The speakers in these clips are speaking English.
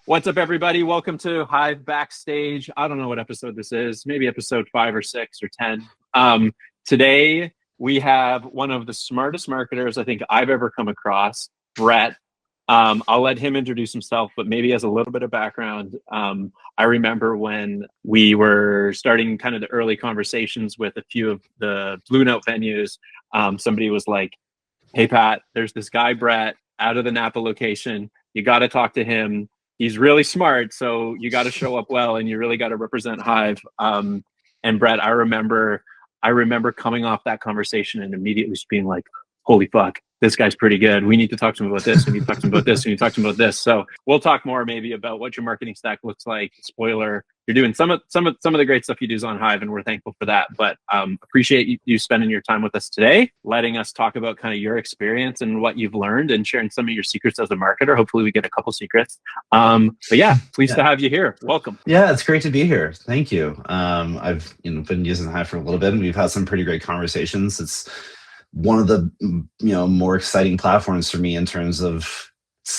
What's up, everybody? Welcome to Hive Backstage. I don't know what episode this is, maybe episode 5 or 6 or 10. Today, we have one of the smartest marketers I think I've ever come across, Brett. I'll let him introduce himself, but maybe as a little bit of background. I remember when we were starting kind of the early conversations with a few of the Blue Note venues, somebody was like, hey, Pat, there's this guy, Brett, out of the Napa location. You got to talk to him. He's really smart, so you got to show up well, and you really got to represent Hive. And Brett, I remember coming off that conversation and immediately just being like, "Holy fuck, this guy's pretty good. We need to talk to him about this. We need to talk to him about this. We need to talk to him about this." So we'll talk more maybe about what your marketing stack looks like. Spoiler: you're doing some of the great stuff you do on Hive, and we're thankful for that. But appreciate you spending your time with us today, letting us talk about kind of your experience and what you've learned, and sharing some of your secrets as a marketer. Hopefully, we get a couple secrets. But yeah, pleased to have you here. Welcome. Yeah, it's great to be here. Thank you. I've been using Hive for a little bit, and we've had some pretty great conversations. It's one of the more exciting platforms for me in terms of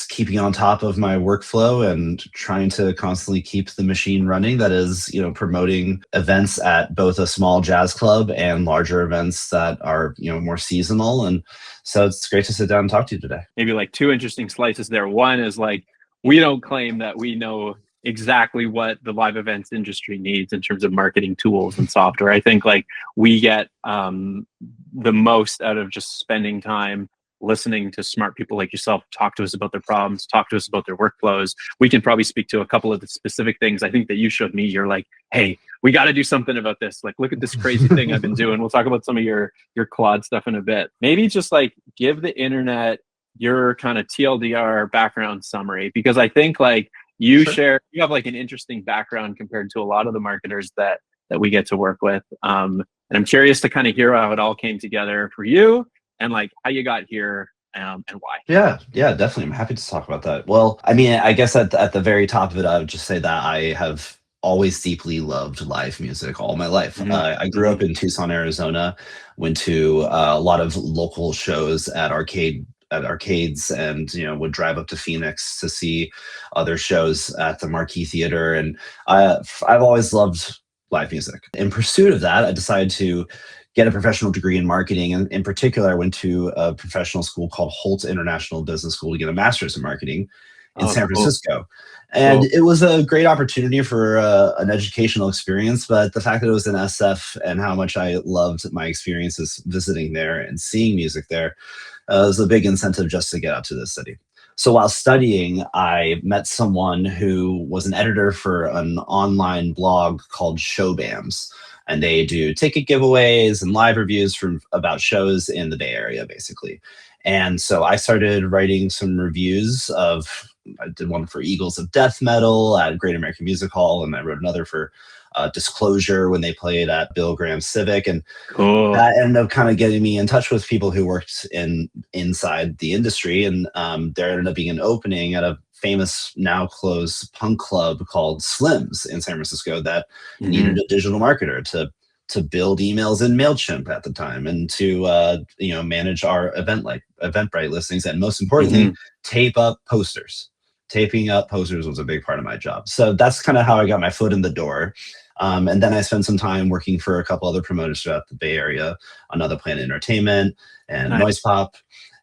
keeping on top of my workflow and trying to constantly keep the machine running. That is, promoting events at both a small jazz club and larger events that are more seasonal. And so it's great to sit down and talk to you today. Maybe like two interesting slices there. One is like, we don't claim that we know exactly what the live events industry needs in terms of marketing tools and software. I think like we get the most out of just spending time listening to smart people like yourself talk to us about their problems, talk to us about their workflows. We can probably speak to a couple of the specific things I think that you showed me. You're like, hey, we got to do something about this. Like, look at this crazy thing I've been doing. We'll talk about some of your Claude stuff in a bit. Maybe just like give the internet your kind of TLDR background summary, because I think like you have like an interesting background compared to a lot of the marketers that we get to work with. And I'm curious to kind of hear how it all came together for you and like how you got here and why. Yeah, definitely. I'm happy to talk about that. Well, I mean, I guess at the very top of it, I would just say that I have always deeply loved live music all my life. I grew up in Tucson, Arizona, went to a lot of local shows at arcades, and would drive up to Phoenix to see other shows at the Marquee Theater. And I've always loved live music. In pursuit of that, I decided to get a professional degree in marketing. And in particular, I went to a professional school called Holt International Business School to get a master's in marketing in San Francisco. And it was a great opportunity for an educational experience, but the fact that it was in SF and how much I loved my experiences visiting there and seeing music there was a big incentive just to get out to the city. So while studying, I met someone who was an editor for an online blog called Showbams. And they do ticket giveaways and live reviews about shows in the Bay Area, basically. And so I started writing some reviews I did one for Eagles of Death Metal at Great American Music Hall, and I wrote another for Disclosure when they played at Bill Graham Civic. And that ended up kind of getting me in touch with people who worked inside the industry. And there ended up being an opening at a famous now closed punk club called Slim's in San Francisco that needed a digital marketer to build emails in MailChimp at the time, and to manage our Eventbrite listings, and most importantly, tape up posters. Taping up posters was a big part of my job. So that's kind of how I got my foot in the door. And then I spent some time working for a couple other promoters throughout the Bay Area, Another Planet Entertainment and Noise Pop.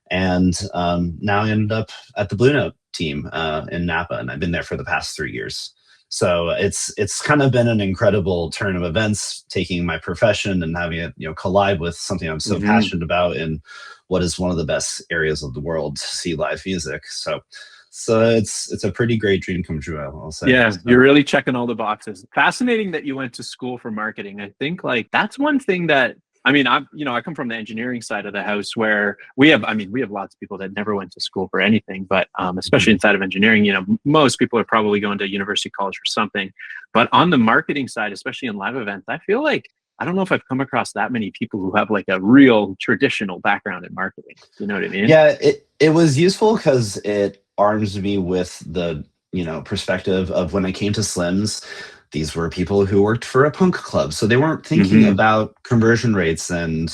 And now I ended up at the Blue Note team in Napa, and I've been there for the past 3 years. So it's kind of been an incredible turn of events, taking my profession and having it collide with something I'm so passionate about in what is one of the best areas of the world to see live music. So it's a pretty great dream come true, I'll say. Yeah, you're really checking all the boxes. Fascinating that you went to school for marketing. I think like that's one thing that, I mean, I come from the engineering side of the house, where we have lots of people that never went to school for anything, but especially inside of engineering, most people are probably going to university, college for something. But on the marketing side, especially in live events, I feel like, I don't know if I've come across that many people who have like a real traditional background in marketing. You know what I mean? Yeah, it was useful because it arms me with the perspective of when I came to Slim's. these were people who worked for a punk club, so they weren't thinking Mm-hmm. about conversion rates and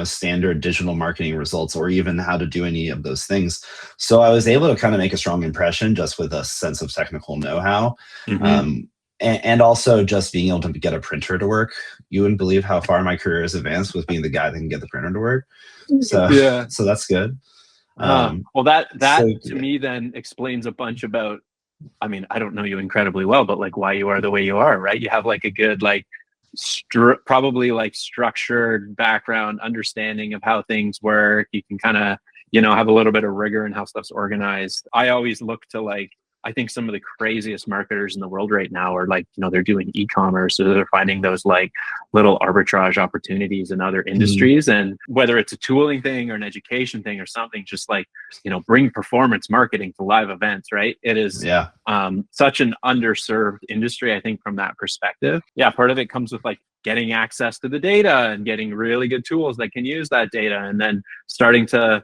standard digital marketing results, or even how to do any of those things. So I was able to kind of make a strong impression just with a sense of technical know-how. Mm-hmm. And also just being able to get a printer to work. You wouldn't believe how far my career has advanced with being the guy that can get the printer to work. So Yeah. so that's good. Well, that So to me then explains a bunch about. I mean, I don't know you incredibly well, but like why you are the way you are, right? You have like a good like probably like structured background understanding of how things work. You can kind of have a little bit of rigor in how stuff's organized. I always look to like I think some of the craziest marketers in the world right now are like they're doing e-commerce, so they're finding those like little arbitrage opportunities in other mm, industries, and whether it's a tooling thing or an education thing or something, just like bring performance marketing to live events, right? It is yeah. such an underserved industry, I think, from that perspective. Yeah, part of it comes with like getting access to the data and getting really good tools that can use that data, and then starting to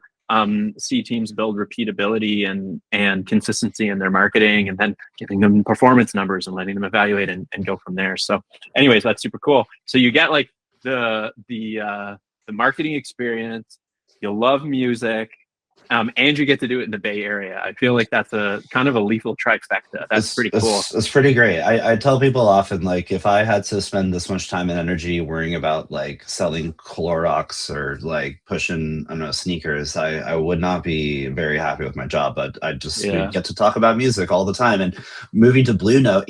see teams build repeatability and consistency in their marketing, and then giving them performance numbers and letting them evaluate and go from there. So, anyways, that's super cool. So you get like the marketing experience. You'll love music. And you get to do it in the Bay Area. I feel like that's a kind of a lethal trifecta. That's It's, pretty cool. it's it's pretty great. I tell people often, like, if I had to spend this much time and energy worrying about like selling Clorox or like pushing, I don't know, sneakers, I would not be very happy with my job. But we Yeah. get to talk about music all the time. And moving to Blue Note,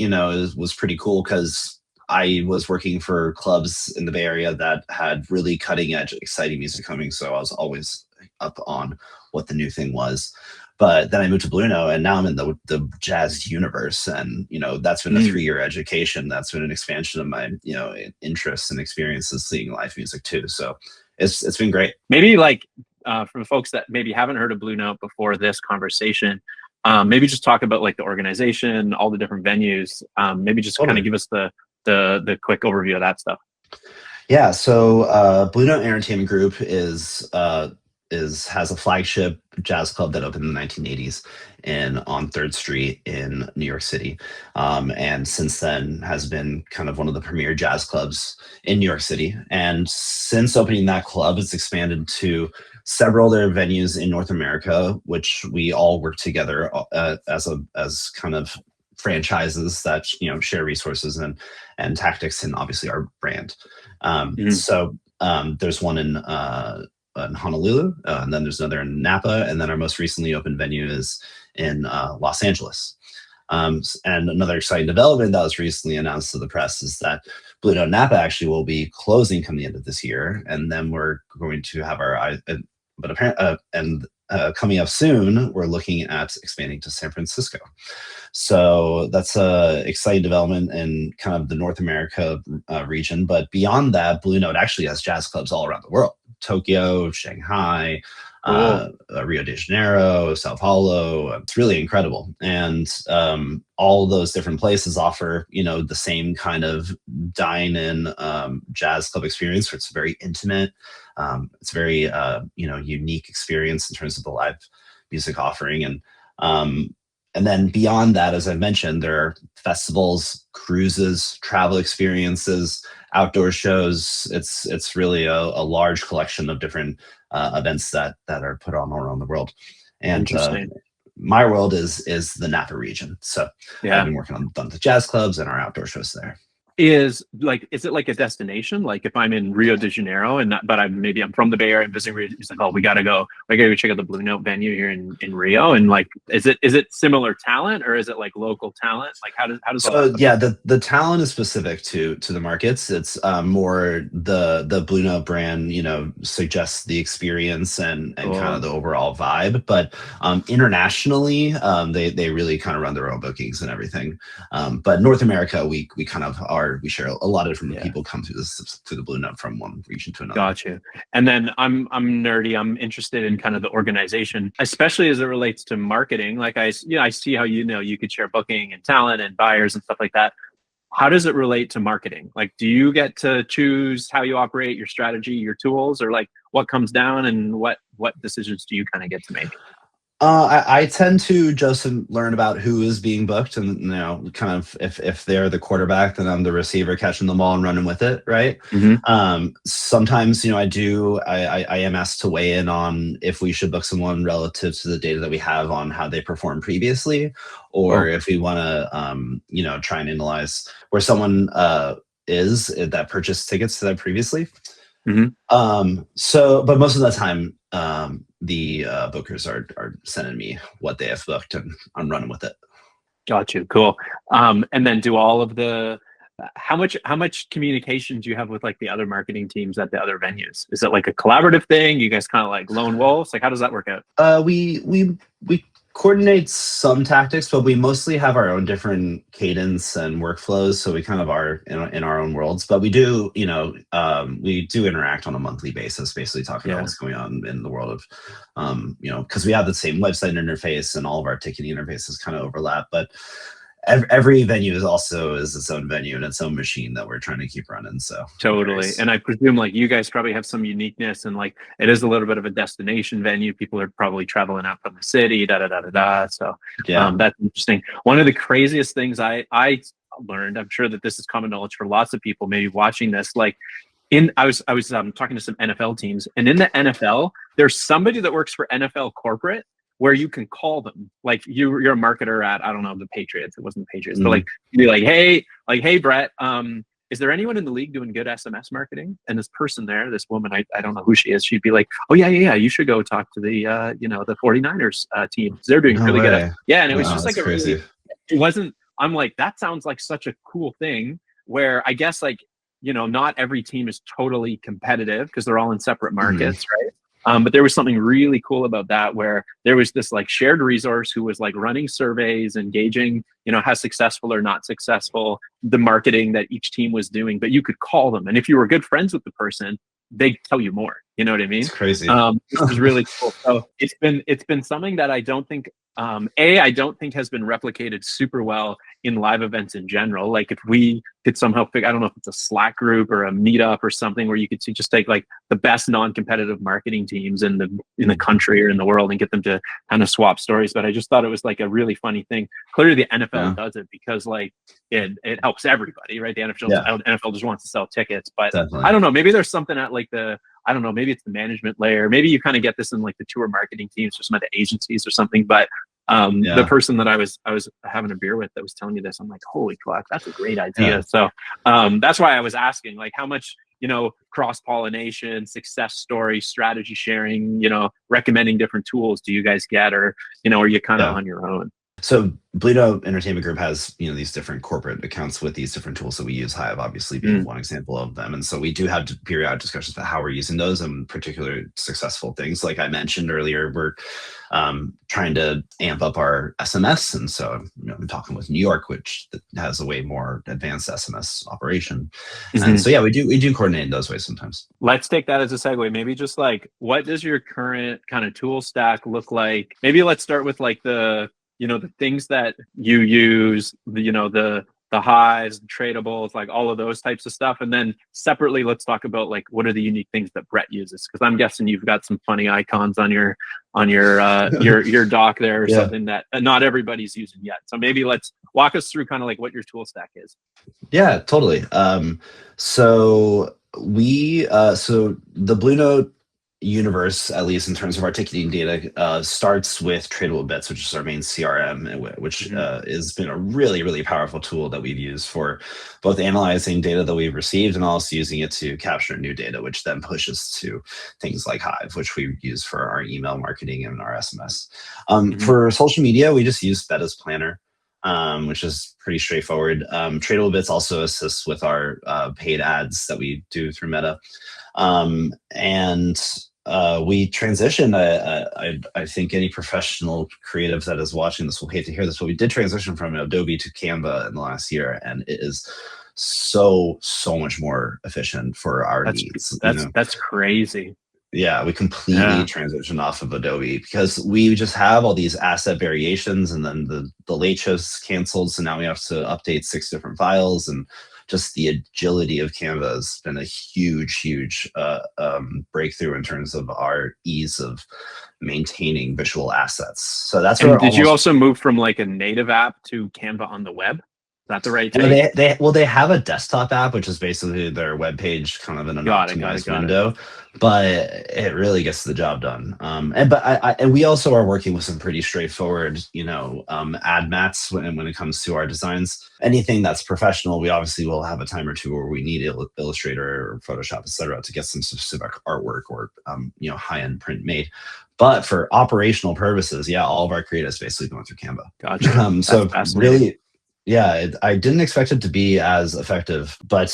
was pretty cool because I was working for clubs in the Bay Area that had really cutting edge, exciting music coming. So I was always up on what the new thing was. But then I moved to Blue Note, and now I'm in the jazz universe, and that's been a 3-year education. That's been an expansion of my interests and experiences seeing live music too. So it's been great. Maybe like for folks that maybe haven't heard of Blue Note before this conversation, maybe just talk about like the organization, all the different venues. Maybe just kind Totally. of give us the quick overview of that stuff. Yeah, so Blue Note Entertainment Group has a flagship jazz club that opened in the 1980s in on Third Street in New York City, and since then has been kind of one of the premier jazz clubs in New York City. And since opening that club, it's expanded to several other venues in North America, which we all work together as kind of franchises that share resources and tactics, and obviously our brand. There's one in Honolulu, and then there's another in Napa, and then our most recently opened venue is in Los Angeles. And another exciting development that was recently announced to the press is that Blue Note Napa actually will be closing come the end of this year, and then we're going to have but apparently, coming up soon, we're looking at expanding to San Francisco. So that's a exciting development in kind of the North America region. But beyond that, Blue Note actually has jazz clubs all around the world: Tokyo, Shanghai, Rio de Janeiro, Sao Paulo. It's really incredible. And all those different places offer, the same kind of dine-in jazz club experience, where it's very intimate. It's very, unique experience in terms of the live music offering. And then beyond that, as I mentioned, there are festivals, cruises, travel experiences, outdoor shows. It's really a large collection of different events that are put on all around the world. And Interesting. my world is the Napa region. So Yeah. I've been working on the jazz clubs and our outdoor shows there. Is it like a destination? Like if I'm in Rio de Janeiro but I'm from the Bay Area and visiting Rio, it's like, oh, we gotta go check out the Blue Note venue here in Rio. And like, is it similar talent, or is it like local talent? Like how does all So that yeah, the talent is specific to the markets. It's more the Blue Note brand, suggests the experience and kind of the overall vibe. But internationally, they really kind of run their own bookings and everything. But North America, we kind of we share a lot of different people come through the Blue Note from one region to another. Gotcha. And then I'm nerdy. I'm interested in kind of the organization, especially as it relates to marketing. Like I see how you could share booking and talent and buyers and stuff like that. How does it relate to marketing? Like, do you get to choose how you operate, your strategy, your tools, or like what comes down, and what decisions do you kind of get to make? I tend to just learn about who is being booked, and kind of if they're the quarterback, then I'm the receiver catching the ball and running with it, right? Hmm. Sometimes, I am asked to weigh in on if we should book someone relative to the data that we have on how they performed previously, or Cool. if we want to, try and analyze where someone is that purchased tickets to that previously. Hmm. But most of the time, the bookers are sending me what they have booked, and I'm running with it. Got you. Cool. And then do all of the how much communication do you have with like the other marketing teams at the other venues? Is it like a collaborative thing? You guys kind of like lone wolves? Like how does that work out? We coordinate some tactics, but we mostly have our own different cadence and workflows. So we kind of are in our own worlds, but we do interact on a monthly basis, basically talking about Yeah. what's going on in the world of, because we have the same website interface and all of our ticketing interfaces kind of overlap, but every venue is its own venue and its own machine that we're trying to keep running. So Totally. And I presume like you guys probably have some uniqueness and like it is a little bit of a destination venue. People are probably traveling out from the city, da da da da da. So yeah. that's interesting. One of the craziest things I learned, I'm sure that this is common knowledge for lots of people maybe watching this, like I was talking to some NFL teams, and in the NFL, there's somebody that works for NFL corporate where you can call them. Like you're a marketer at, I don't know, the Patriots. It wasn't the Patriots, but Mm. like you'd be like, hey, Brett, is there anyone in the league doing good SMS marketing? And this person there, this woman, I don't know who she is. She'd be like, oh yeah. You should go talk to the 49ers team. They're doing No really good. way. Yeah. And it was Wow, just that's like crazy. it wasn't, I'm like, that sounds like such a cool thing where I guess like, not every team is totally competitive because they're all in separate Mhm. markets, right? But there was something really cool about that where there was this like shared resource who was like running surveys, engaging, how successful or not successful the marketing that each team was doing. But you could call them, and if you were good friends with the person, they'd tell you more. You know what I It's mean? crazy. Which was really cool. So it's been something that I don't think I don't think has been replicated super well in live events in general. Like if we could somehow figure, I don't know if it's a Slack group or a meetup or something where you could just take like the best non-competitive marketing teams in the country or in the world and get them to kind of swap stories. But I just thought it was like a really funny thing. Clearly the NFL Yeah, does it because like it helps everybody, right? The yeah, NFL just wants to sell tickets, but I definitely. don't know, maybe there's something at like I don't know, maybe it's the management layer. Maybe you kind of get this in like the tour marketing teams or some of the agencies or something. But the Yeah, person that I was having a beer with that was telling me this, I'm like, holy fuck, that's a great yeah. idea. So that's why I was asking, like, how much cross pollination, success story, strategy sharing, recommending different tools do you guys get, or are you kind of Yeah. on your own? So Bledo Entertainment Group has, these different corporate accounts with these different tools that we use, Hive obviously being Mm, one example of them. And so we do have periodic discussions about how we're using those and particular successful things. Like I mentioned earlier, we're trying to amp up our SMS. And so, I'm talking with New York, which has a way more advanced SMS operation. And mhm. so, yeah, we do coordinate in those ways sometimes. Let's take that as a segue. Maybe just like, what does your current kind of tool stack look like? Maybe let's start with like the things that you use, the highs, the tradables, like all of those types of stuff. And then separately, let's talk about like what are the unique things that Brett uses? Because I'm guessing you've got some funny icons on your dock there or Yeah. something that not everybody's using yet. So maybe let's walk us through kind of like what your tool stack is. Yeah, totally. So the Blue Note universe, at least in terms of our ticketing data, starts with Tradable Bits, which is our main CRM, and which Mhm. has been a really, really powerful tool that we've used for both analyzing data that we've received and also using it to capture new data, which then pushes to things like Hive, which we use for our email marketing and our SMS. Mhm. For social media, we just use Beta's Planner, which is pretty straightforward. Tradable Bits also assists with our paid ads that we do through Meta. And we transitioned. I think any professional creative that is watching this will hate to hear this, but we did transition from Adobe to Canva in the last year, and it is so much more efficient for our That's needs. that's crazy. Yeah, we completely Yeah. transitioned off of Adobe because we just have all these asset variations, and then the late show's canceled, so now we have to update 6 different files, and just the agility of Canva has been a huge breakthrough in terms of our ease of maintaining visual assets. So that's And where did you almost also move from like a native app to Canva on the web? Is that the right you know, take? they have a desktop app, which is basically their web page kind of in an Got it. optimized Got it. window, but it really gets the job done. And we also are working with some pretty straightforward, ad mats when it comes to our designs. Anything that's professional, we obviously will have a time or two where we need Illustrator or Photoshop, etc., to get some specific artwork or high end print made. But for operational purposes, yeah, all of our creative is basically going through Canva. Gotcha. That's So fascinating. really, yeah, I didn't expect it to be as effective, but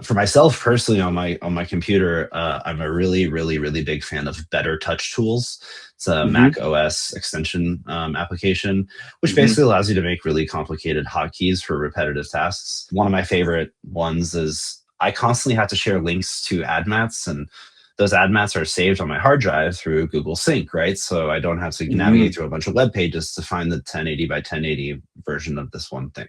for myself personally on my computer, I'm a really, really, really big fan of Better Touch Tools. It's a Mac OS extension application, which basically allows you to make really complicated hotkeys for repetitive tasks. One of my favorite ones is I constantly have to share links to ad mats, and those ad mats are saved on my hard drive through Google Sync, right? So I don't have to navigate through a bunch of web pages to find the 1080 by 1080 version of this one thing.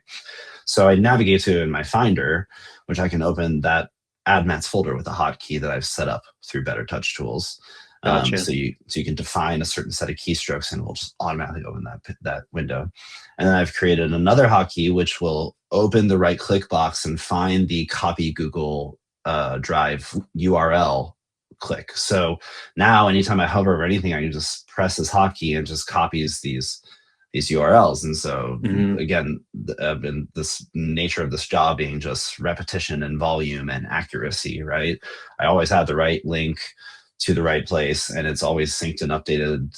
So I navigate to it in my Finder, which I can open that ad mats folder with a hotkey that I've set up through Better Touch Tools. Gotcha. So you can define a certain set of keystrokes and it will just automatically open that window. And then I've created another hotkey which will open the right click box and find the copy Google Drive URL click. So now anytime I hover over anything, I can just press this hotkey and it just copies these URLs. And so again, in this nature of this job being just repetition and volume and accuracy, right? I always have the right link to the right place and it's always synced and updated,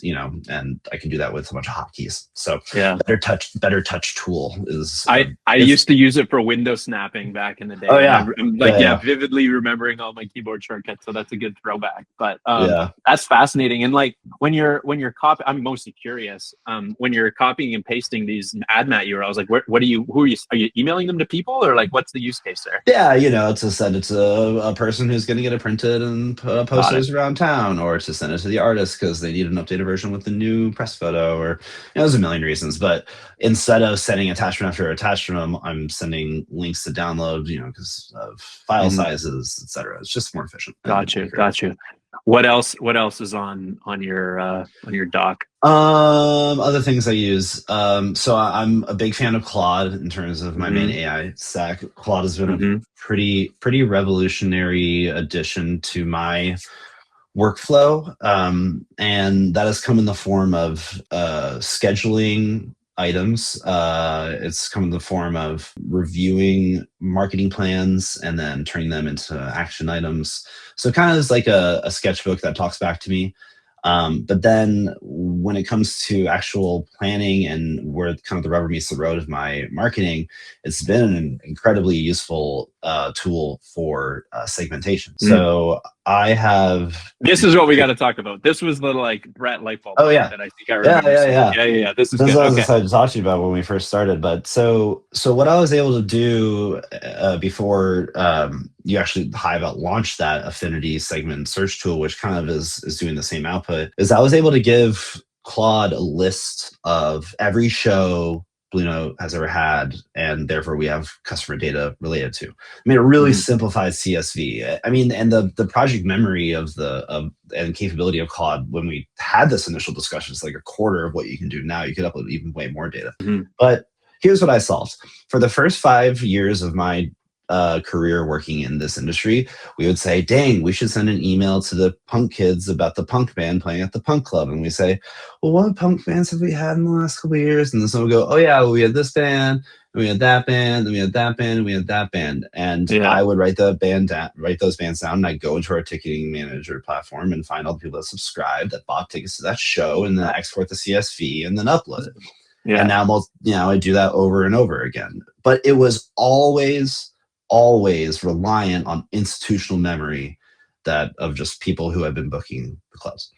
and I can do that with a bunch of hotkeys. So yeah, better touch tool is I used to use it for window snapping back in the day. Oh yeah. I'm vividly remembering all my keyboard shortcuts, so that's a good throwback. But that's fascinating. And like when you're copying, I'm mostly curious, when you're copying and pasting these ad mat URLs, like who are you emailing them to people, or like what's the use case there? Yeah, to send it to a person who's going to get it printed and posters around town, or to send it to the artist because they need an updated version with the new press photo, or there's a million reasons. But instead of sending attachment after attachment, I'm sending links to download, because of file sizes, etc. It's just more efficient. Gotcha. What else is on your dock? Other things I use. So I'm a big fan of Claude in terms of my main AI stack. Claude has been a pretty revolutionary addition to my workflow, and that has come in the form of scheduling items. It's come in the form of reviewing marketing plans and then turning them into action items. So it kind of is like a sketchbook that talks back to me. But then when it comes to actual planning and where kind of the rubber meets the road of my marketing, it's been an incredibly useful tool for segmentation. So I have... This is what we got to talk about. This was the Brett light bulb. Oh yeah. That I think I remember. Yeah. This is what I was good. excited to talk to you about when we first started. But so what I was able to do before you actually Hive launched that affinity segment search tool, which kind of is doing the same output, is I was able to give Claude a list of every show Blue Note has ever had, and therefore we have customer data related to. I mean, a really simplified CSV. I mean, and the project memory and capability of Claude when we had this initial discussion is like a quarter of what you can do now. You could upload even way more data. But here's what I solved. For the first 5 years of my career working in this industry, we would say, dang, we should send an email to the punk kids about the punk band playing at the punk club. And we say, well, what punk bands have we had in the last couple of years? And then someone would go, oh yeah, well, we had this band, and we had that band, and we had that band, and we had that band. And I would write those bands down, and I'd go into our ticketing manager platform and find all the people that subscribed, that bought tickets to that show, and then export the CSV and then upload it. And now I do that over and over again. But it was always reliant on institutional memory of just people who have been booking the clubs.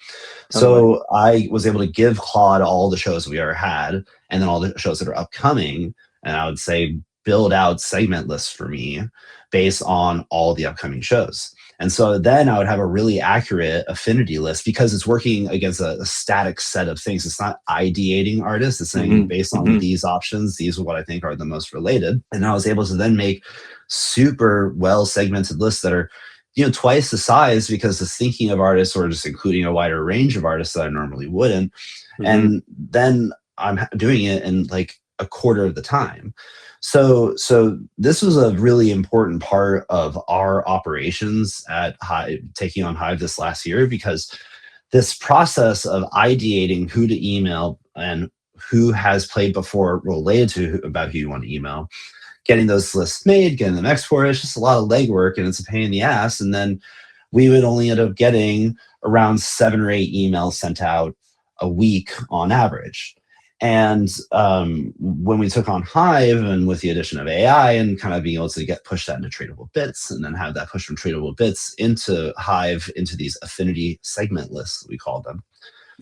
So I was able to give Claude all the shows we ever had, and then all the shows that are upcoming, and I would say build out segment lists for me based on all the upcoming shows. And so then I would have a really accurate affinity list because it's working against a static set of things. It's not ideating artists. It's saying based on these options, these are what I think are the most related. And I was able to then make super well segmented lists that are twice the size because it's thinking of artists or just including a wider range of artists that I normally wouldn't. And then I'm doing it in like a quarter of the time. So this was a really important part of our operations at Hive, taking on Hive this last year, because this process of ideating who to email and who has played before related to about who you want to email, getting those lists made, getting them exported, it's just a lot of legwork and it's a pain in the ass. And then we would only end up getting around 7 or 8 emails sent out a week on average. And when we took on Hive, and with the addition of AI and kind of being able to push that into tradable bits, and then have that push from tradable bits into Hive, into these affinity segment lists, we called them,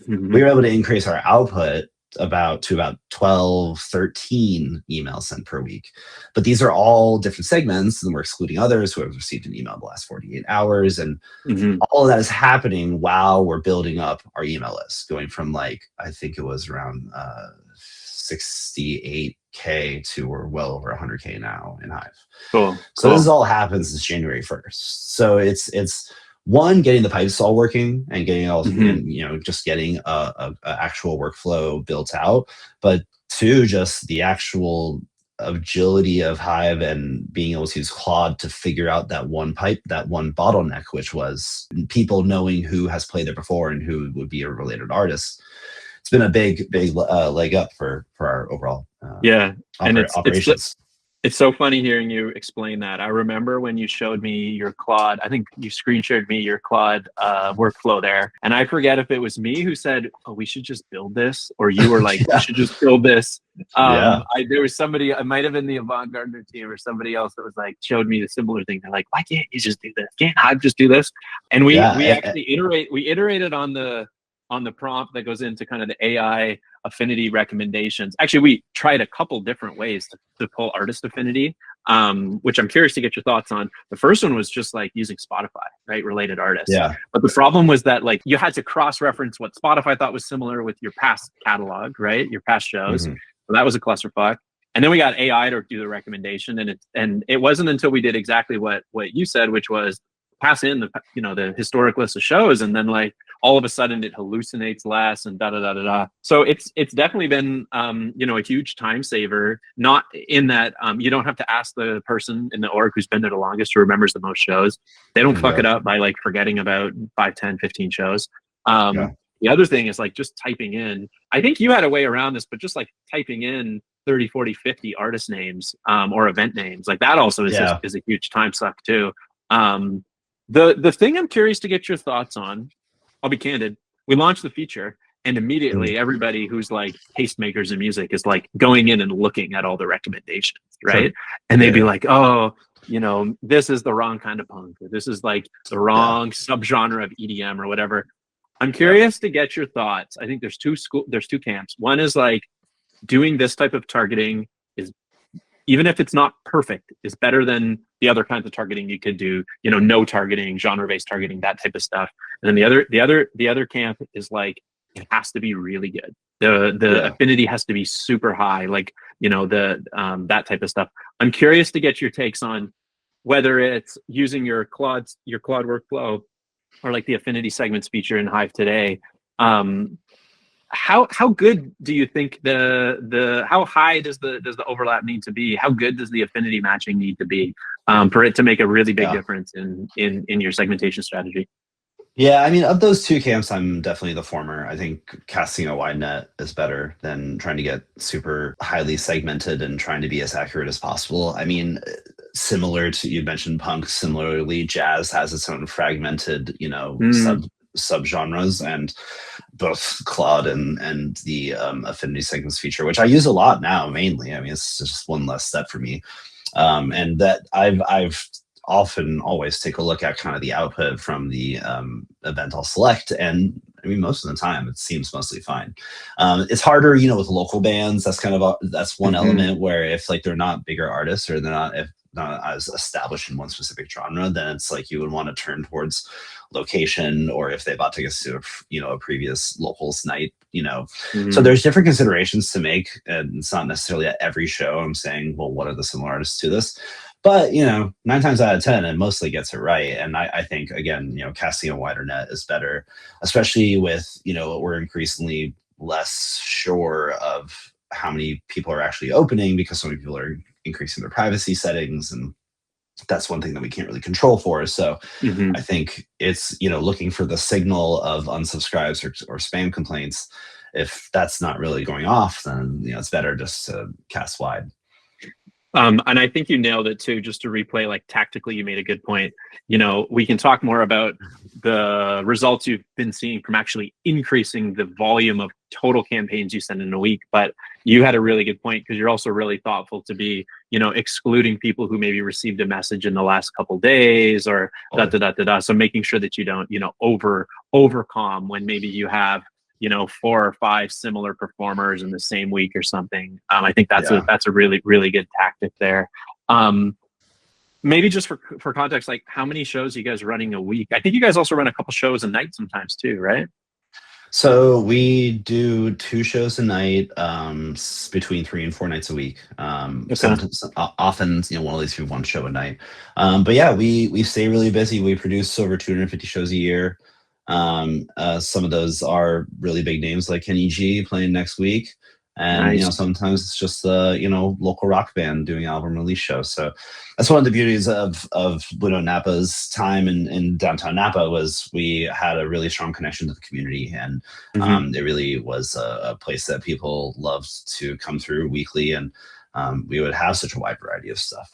we were able to increase our output to about 12, 13 emails sent per week. But these are all different segments, and we're excluding others who have received an email in the last 48 hours. And all of that is happening while we're building up our email list, going from like, I think it was around 68K to we're well over 100K now in Hive. Cool. So this all happens since January 1st. So it's one, getting the pipes all working and getting all, and, just getting a actual workflow built out. But two, just the actual agility of Hive and being able to use Claude to figure out that one bottleneck, which was people knowing who has played there before and who would be a related artist. It's been a big leg up for our overall operations. It's so funny hearing you explain that. I remember when you showed me your Claude, I think you screen shared me your Claude workflow there. And I forget if it was me who said, oh, we should just build this, or you were like, we should just build this. There was somebody, it might have been the Avant Gardner team or somebody else that was like, showed me the similar thing. They're like, why can't you just do this? Can't Hive just do this? And we iterated on the prompt that goes into kind of the AI affinity recommendations. Actually, we tried a couple different ways to pull artist affinity, which I'm curious to get your thoughts on. The first one was just like using Spotify, right? Related artists. Yeah. But the problem was that like you had to cross-reference what Spotify thought was similar with your past catalog, right? Your past shows. So that was a clusterfuck. And then we got AI to do the recommendation, and it wasn't until we did exactly what you said, which was pass in the historic list of shows, and then like all of a sudden it hallucinates less and da da da da da. So it's definitely been a huge time saver. Not in that you don't have to ask the person in the org who's been there the longest, who remembers the most shows. They don't fuck it up by like forgetting about 5, 10, 15 shows. The other thing is like just typing in. I think you had a way around this, but just like typing in 30, 40, 50 artist names or event names, like that also is a huge time suck too. The thing I'm curious to get your thoughts on, I'll be candid, we launched the feature and immediately everybody who's like tastemakers in music is like going in and looking at all the recommendations, right? And they'd be like, oh, this is the wrong kind of punk, or this is like the wrong subgenre of EDM or whatever. I'm curious to get your thoughts. I think there's two camps. One is like doing this type of targeting is, even if it's not perfect, is better than the other kinds of targeting you could do, no targeting, genre-based targeting, that type of stuff. And then the other camp is like, it has to be really good. The affinity has to be super high, like, that type of stuff. I'm curious to get your takes on whether it's using your Claude workflow or like the affinity segments feature in Hive today. How good do you think how high does the overlap need to be? How good does the affinity matching need to be for it to make a really big difference in your segmentation strategy? Yeah, I mean, of those two camps, I'm definitely the former. I think casting a wide net is better than trying to get super highly segmented and trying to be as accurate as possible. I mean, similar to, you mentioned punk, similarly, jazz has its own fragmented, subgenres, and both Claude and the affinity segments feature, which I use a lot now, mainly. I mean, it's just one less step for me. And that I've often always take a look at kind of the output from the event I'll select, and I mean, most of the time it seems mostly fine. It's harder, with local bands. That's kind of that's one element where if like they're not bigger artists, or they're not as established in one specific genre, then it's like you would want to turn towards location, or if they bought tickets to a previous locals night. So there's different considerations to make, and it's not necessarily at every show I'm saying, well, what are the similar artists to this? But, 9 times out of 10, it mostly gets it right. And I think, again, casting a wider net is better, especially with, we're increasingly less sure of how many people are actually opening because so many people are increasing their privacy settings. And that's one thing that we can't really control for. So I Mhm. think it's, looking for the signal of unsubscribes or spam complaints. If that's not really going off, then, it's better just to cast wide. And I think you nailed it too. Just to replay, like tactically, you made a good point. We can talk more about the results you've been seeing from actually increasing the volume of total campaigns you send in a week. But you had a really good point because you're also really thoughtful to be, excluding people who maybe received a message in the last couple days or da da da da da. So making sure that you don't, overcom when maybe you have 4 or 5 similar performers in the same week or something. I think that's Yeah. a really really good tactic there. Maybe just for context, like how many shows are you guys running a week? I think you guys also run a couple shows a night sometimes too, right? So we do 2 shows a night, between 3 and 4 nights a week. Okay. Sometimes, often, one of these be one show a night. But yeah, we stay really busy. We produce over 250 shows a year. Some of those are really big names like Kenny G playing next week. And Nice. sometimes it's just local rock band doing album release shows. So that's one of the beauties of Widow Napa's time in downtown Napa was we had a really strong connection to the community, and Mhm. it really was a place that people loved to come through weekly, and we would have such a wide variety of stuff.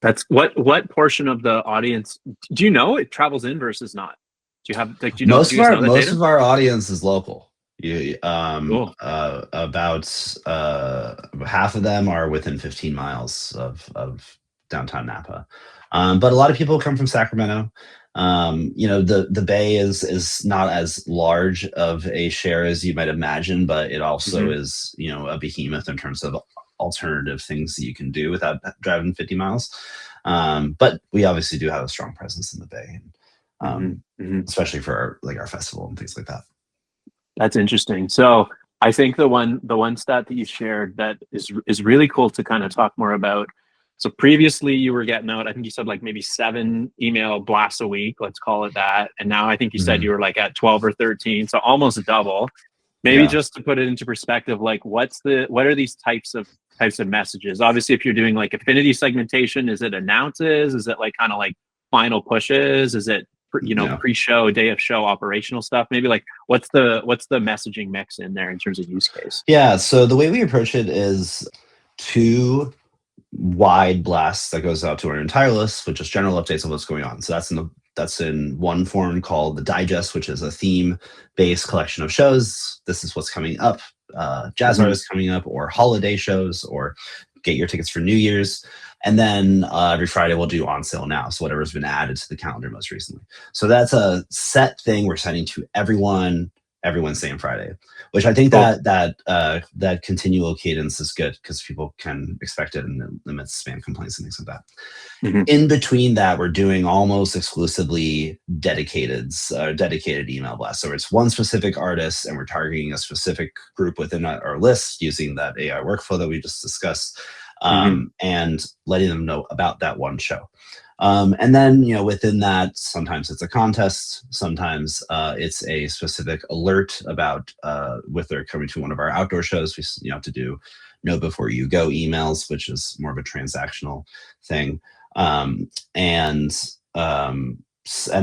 That's what portion of the audience do you know it travels in versus not? Do you have like do you know Most do of you guys our know that most data? of our audience is local. Cool. About half of them are within 15 miles of downtown Napa, but a lot of people come from Sacramento. The Bay is not as large of a share as you might imagine, but it also Mhm. is a behemoth in terms of alternative things that you can do without driving 50 miles. But we obviously do have a strong presence in the Bay. Mhm. Mhm. Especially for our festival and things like that. That's interesting. So I think the one stat that you shared that is really cool to kind of talk more about. So previously you were getting out, I think you said like maybe 7 email blasts a week, let's call it that. And now I think you said Mhm. you were like at 12 or 13, so almost double. Maybe Yeah. just to put it into perspective, like what are these types of messages? Obviously, if you're doing like affinity segmentation, is it announces? Is it like kind of like final pushes? Is it Yeah. pre-show, day of show operational stuff? Maybe like what's the messaging mix in there in terms of use case? Yeah. So the way we approach it is 2 wide blasts that goes out to our entire list with just general updates of what's going on. So that's in one form called the digest, which is a theme-based collection of shows. This is what's coming up, jazz Mm-hmm. artists coming up, or holiday shows, or get your tickets for New Year's. And then every Friday we'll do on sale now. So whatever's been added to the calendar most recently. So that's a set thing we're sending to everyone every Wednesday and Friday, which I think Cool. that continual cadence is good because people can expect it and it limits spam complaints and things like that. Mm-hmm. In between that, we're doing almost exclusively dedicated email blasts. So it's one specific artist, and we're targeting a specific group within our list using that AI workflow that we just discussed, Mm-hmm. and letting them know about that one show. And then, within that, sometimes it's a contest, sometimes it's a specific alert about if they're coming to one of our outdoor shows. We have to do know before you go emails, which is more of a transactional thing, and and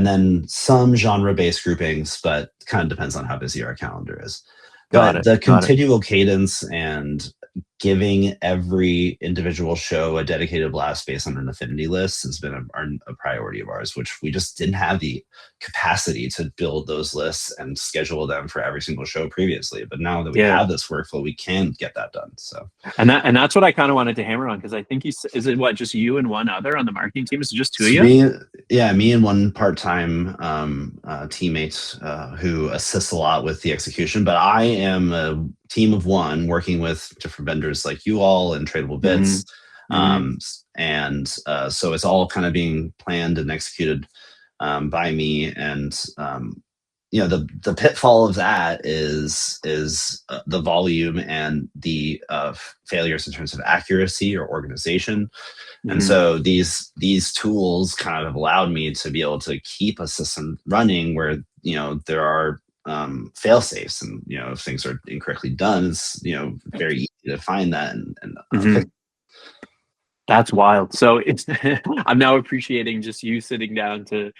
then some genre-based groupings, but kind of depends on how busy our calendar is. Got But it. the Got it. continual cadence and giving every individual show a dedicated blast based on an affinity list has been a priority of ours, which we just didn't have the capacity to build those lists and schedule them for every single show previously. But now that we Yeah. have this workflow, we can get that done. So And that's what I kind of wanted to hammer on because I think is it what just you and one other on the marketing team? Is it just two of it's you? me and one part-time teammate who assists a lot with the execution. But I am a team of one working with different vendors like you all and Tradable Mm-hmm. Bits. Mm-hmm. And so it's all kind of being planned and executed by me. And the pitfall of that is the volume and the failures in terms of accuracy or organization. And Mhm. so these tools kind of allowed me to be able to keep a system running where there are fail safes, and if things are incorrectly done, it's very easy to find that and fix. Mhm. That's wild. So it's I'm now appreciating just you sitting down to,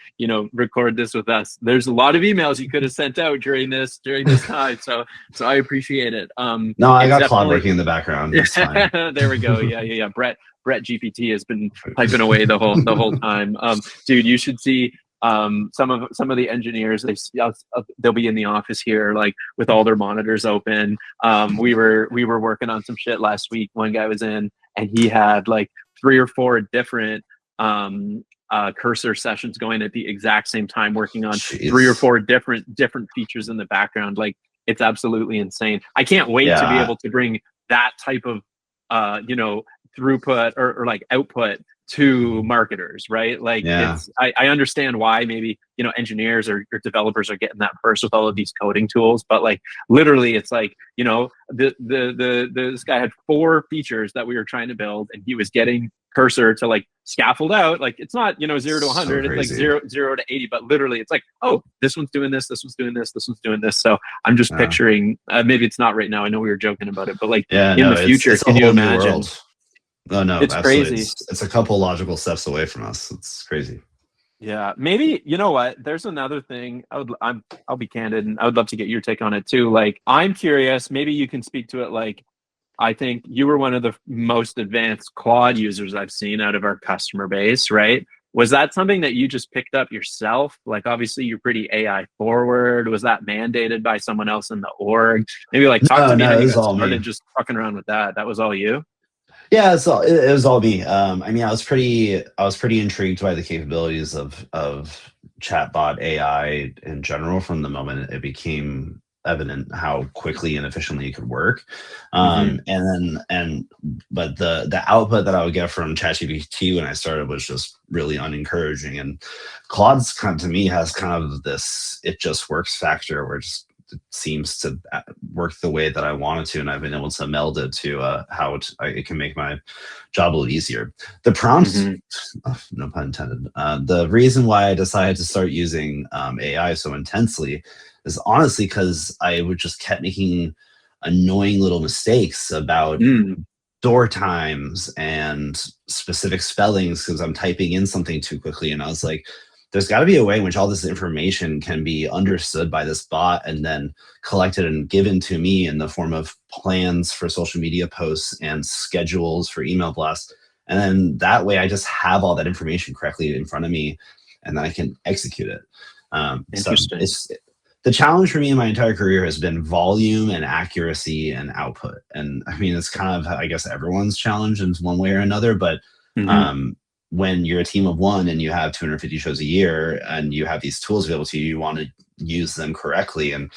record this with us. There's a lot of emails you could have sent out during this time. So I appreciate it. No, I It's got Claude definitely working in the background. It's fine. there we go. Yeah, yeah, yeah. Brett GPT has been typing away the whole time. Dude, you should see some of the engineers. They'll be in the office here, like with all their monitors open. We were working on some shit last week. One guy was in, and he had like 3 or 4 different cursor sessions going at the exact same time, working on three or Jeez. four different features in the background. Like, it's absolutely insane. I can't wait to be Yeah, able to bring that type of throughput or like output to marketers, right? Like, yeah. I understand why maybe engineers or developers are getting that first with all of these coding tools, but like literally it's like this guy had 4 features that we were trying to build, and he was getting cursor to like scaffold out, like it's not 0 to So 100, it's like crazy. 0 to 80, but literally it's like, oh, this one's doing this one's doing this one's doing this. So I'm just Yeah. picturing, maybe it's not right now, I know we were joking about it, but like Yeah, in no, the future, it's a can you whole new imagine? world. Oh no, It's absolutely. crazy. It's a couple logical steps away from us. It's crazy. Yeah, maybe you know what? There's another thing. I'll be candid, and I would love to get your take on it too. Like, I'm curious. Maybe you can speak to it. Like, I think you were one of the most advanced Claude users I've seen out of our customer base. Right? Was that something that you just picked up yourself? Like, obviously, you're pretty AI forward. Was that mandated by someone else in the org? Maybe like talk No, to me how no, it you was got all me. started just fucking around with that. That was all you. Yeah, it was all me. I mean, I was pretty intrigued by the capabilities of chatbot AI in general from the moment it became evident how quickly and efficiently it could work. Hmm. But the output that I would get from ChatGPT when I started was just really unencouraging. And Claude's kind of, to me, has kind of this it just works factor where it seems to work the way that I wanted to, and I've been able to meld it to how it can make my job a little easier. The prompts, Hmm. no pun intended. The reason why I decided to start using AI so intensely is honestly because I would just kept making annoying little mistakes about Mm. door times and specific spellings because I'm typing in something too quickly. And I was like, there's got to be a way in which all this information can be understood by this bot and then collected and given to me in the form of plans for social media posts and schedules for email blasts. And then that way I just have all that information correctly in front of me and then I can execute it. So Interesting. it's the challenge for me in my entire career has been volume and accuracy and output. And I mean, it's kind of, I guess, everyone's challenge in one way or another. But Hmm. um, when you're a team of one and you have 250 shows a year and you have these tools available to you, you want to use them correctly. And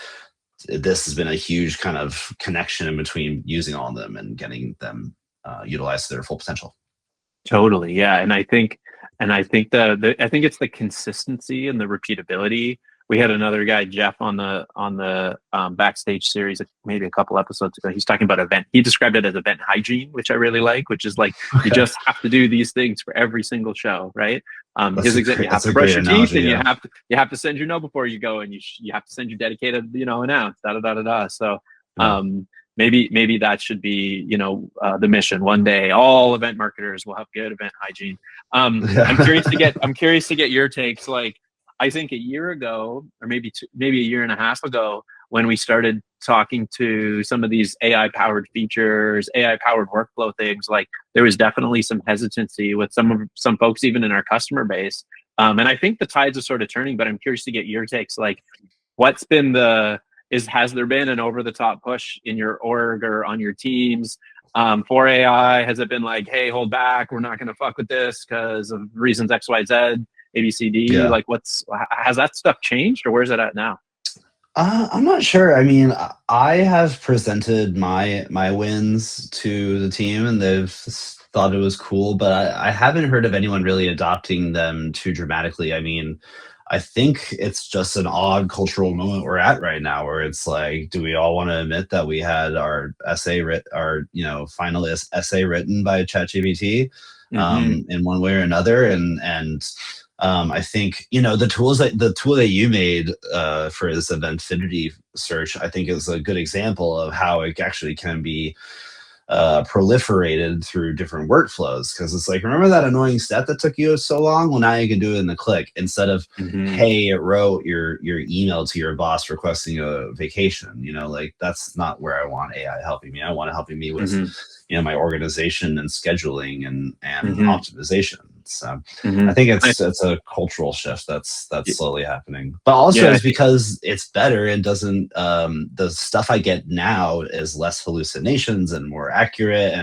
this has been a huge kind of connection in between using all of them and getting them utilized to their full potential. Totally, yeah, and I think I think it's the consistency and the repeatability. We had another guy, Jeff, on the backstage series maybe a couple episodes ago. He's talking about event. He described it as event hygiene, which I really like. Which is like, you Okay, just have to do these things for every single show, right? You have that's to a brush great your teeth, analogy. and you Yeah, have to send your note before you go, and you have to send your dedicated announce da da da da da. So. yeah. Um, maybe that should be the mission. One day all event marketers will have good event hygiene. I'm curious to get your takes. Like, I think a year ago, or maybe a year and a half ago, when we started talking to some of these AI powered features, AI powered workflow things, like there was definitely some hesitancy with some folks even in our customer base. And I think the tides are sort of turning, but I'm curious to get your takes. Like, what's been the is has there been an over the top push in your org or on your teams for AI? Has it been like, hey, hold back, we're not going to fuck with this because of reasons X, Y, Z, A, B, C, D? Yeah. Like, has that stuff changed, or where's it at now? I'm not sure. I mean, I have presented my wins to the team, and they've thought it was cool, but I haven't heard of anyone really adopting them too dramatically. I mean, I think it's just an odd cultural moment we're at right now, where it's like, do we all want to admit that we had our final essay written by ChatGPT in one way or another? And I think, the tool that you made for this Eventfinity search, I think is a good example of how it actually can be proliferated through different workflows, because it's like, remember that annoying step that took you so long? Well, now you can do it in the click, instead of hey, it wrote your email to your boss requesting a vacation. Like, that's not where I want AI helping me. I want it helping me with my organization and scheduling and optimization. So I think it's a cultural shift that's slowly happening, but also it's because it's better and doesn't the stuff I get now is less hallucinations and more accurate,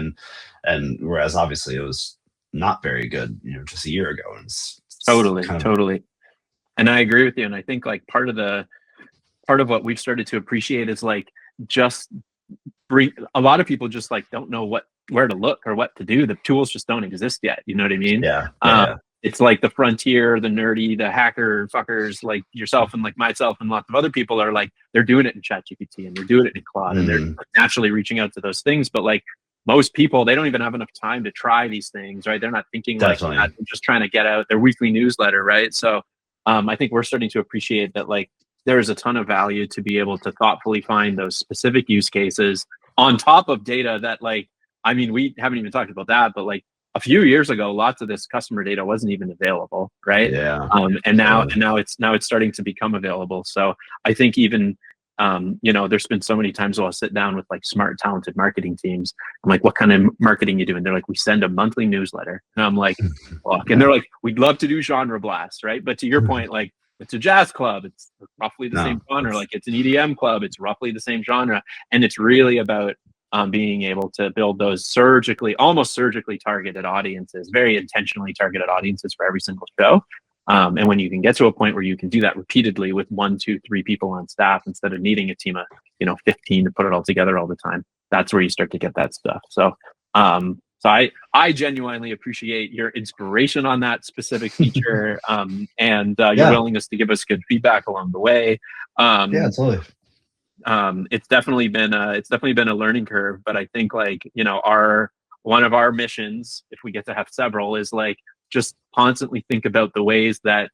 and whereas obviously it was not very good just a year ago. And it's totally, and I agree with you. And I think like part of what we've started to appreciate is like just a lot of people just like don't know where to look or what to do. The tools just don't exist yet. You know what I mean? Yeah. It's like the frontier, the nerdy, the hacker fuckers like yourself and like myself and lots of other people are like, they're doing it in ChatGPT and they're doing it in Claude and they're naturally reaching out to those things. But like most people, they don't even have enough time to try these things, right? They're not thinking Definitely. like they're just trying to get out their weekly newsletter, right? So I think we're starting to appreciate that like there's a ton of value to be able to thoughtfully find those specific use cases on top of data that like, I mean, we haven't even talked about that, but like a few years ago, lots of this customer data wasn't even available, right? Yeah. And now it's starting to become available. So I think even there's been so many times I'll sit down with like smart, talented marketing teams. I'm like, what kind of marketing you doing? They're like, we send a monthly newsletter. And I'm like, fuck. And they're like, we'd love to do genre blast, right? But to your point, like it's a jazz club, it's roughly the same genre. Like it's an EDM club, it's roughly the same genre. And it's really about being able to build those almost surgically targeted audiences, very intentionally targeted audiences for every single show. And when you can get to a point where you can do that repeatedly with 1, 2, 3 people on staff instead of needing a team of 15 to put it all together all the time, that's where you start to get that stuff. So I genuinely appreciate your inspiration on that specific feature and your willingness to give us good feedback along the way. Yeah, totally. It's definitely been a learning curve, but I think like one of our missions, if we get to have several, is like just constantly think about the ways that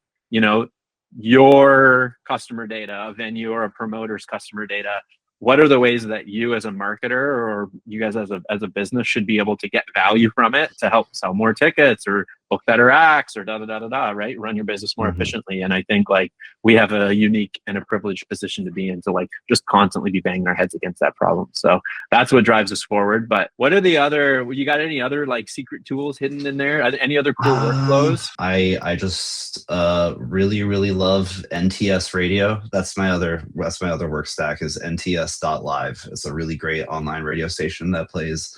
your customer data, a venue or a promoter's customer data, what are the ways that you as a marketer or you guys as a business should be able to get value from it to help sell more tickets or book better acts or right? Run your business more efficiently. And I think like we have a unique and a privileged position to be in to like just constantly be banging our heads against that problem. So that's what drives us forward. But what are you got any other like secret tools hidden in there? Are there any other cool workflows? I just really, really love NTS Radio. That's my other work stack is NTS.live. It's a really great online radio station that plays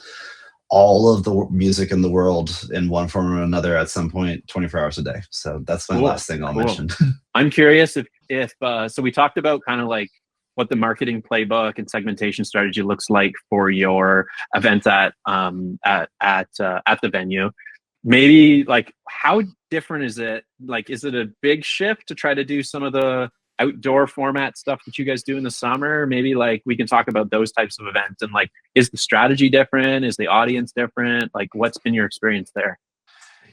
all of the music in the world in one form or another at some point 24 hours a day. So that's my last thing I'll mention. I'm curious if so we talked about kind of like what the marketing playbook and segmentation strategy looks like for your events at the venue. Maybe like how different is it? Like, is it a big shift to try to do some of the outdoor format stuff that you guys do in the summer? Maybe like we can talk about those types of events and like, is the strategy different? Is the audience different? Like, what's been your experience there?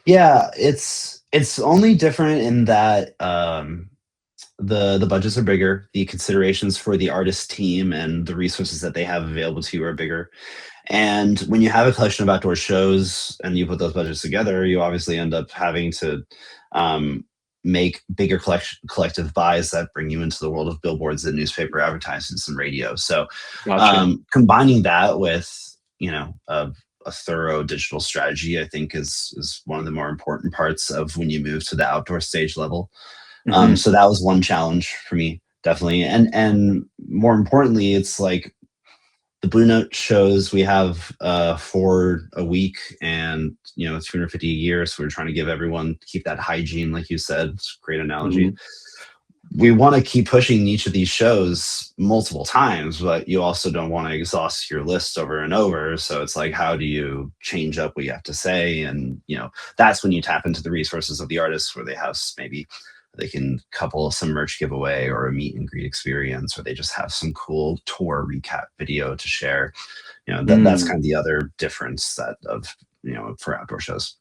Yeah, it's only different in that the budgets are bigger, the considerations for the artist team and the resources that they have available to you are bigger. And when you have a collection of outdoor shows and you put those budgets together, you obviously end up having to make bigger collective buys that bring you into the world of billboards and newspaper advertisements and radio. So combining that with, a thorough digital strategy, I think is one of the more important parts of when you move to the outdoor stage level. So that was one challenge for me, definitely. And more importantly, it's like the Blue Note shows we have 4 a week and 250 a year. So we're trying to give everyone, keep that hygiene, like you said. It's a great analogy. We want to keep pushing each of these shows multiple times, but you also don't want to exhaust your list over and over. So it's like, how do you change up what you have to say? And that's when you tap into the resources of the artists, where they have maybe they can couple some merch giveaway or a meet and greet experience, or they just have some cool tour recap video to share. That's kind of the other difference for outdoor shows.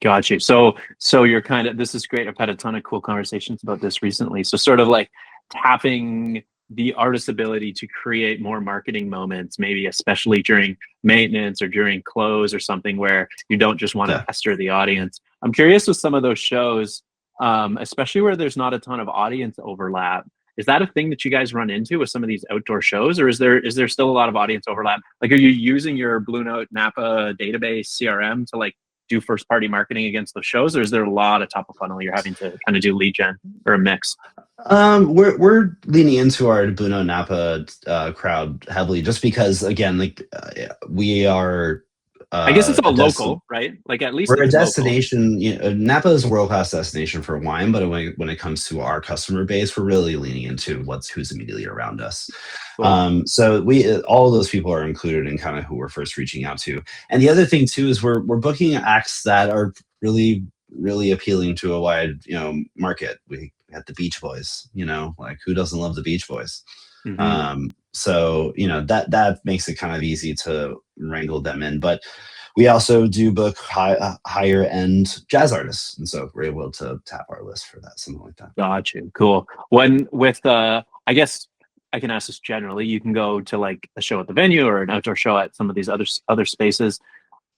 Got you. So you're this is great. I've had a ton of cool conversations about this recently. So sort of like tapping the artist's ability to create more marketing moments, maybe especially during maintenance or during close or something where you don't just want to pester the audience. I'm curious with some of those shows, especially where there's not a ton of audience overlap. Is that a thing that you guys run into with some of these outdoor shows, or is there still a lot of audience overlap? Like, are you using your Blue Note Napa database CRM to like do first party marketing against those shows, or is there a lot of top of funnel you're having to kind of do lead gen, or a mix? We're leaning into our Blue Note Napa crowd heavily, just because again, we are. I guess it's all local, right? Like at least we're a it's destination. Napa is a world-class destination for wine, but when it comes to our customer base, we're really leaning into who's immediately around us. Cool. So all of those people are included in kind of who we're first reaching out to. And the other thing too is we're booking acts that are really, really appealing to a wide market. We had the Beach Boys, like who doesn't love the Beach Boys? Mm-hmm. So that makes it kind of easy to wrangle them in, but we also do book higher end jazz artists, and so we're able to tap our list for that, something like that. Got you. Cool. I guess I can ask this generally. You can go to like a show at the venue or an outdoor show at some of these other spaces.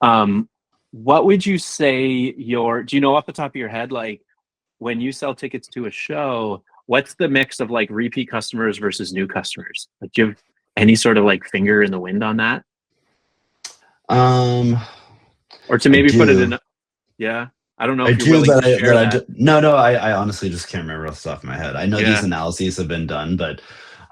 What would you say do you know off the top of your head, like when you sell tickets to a show, what's the mix of like repeat customers versus new customers? Like, do you have any sort of like finger in the wind on that? Or to maybe put it in, I don't know if you're willing to share that. No, I honestly just can't remember off the top of my head. I know these analyses have been done, but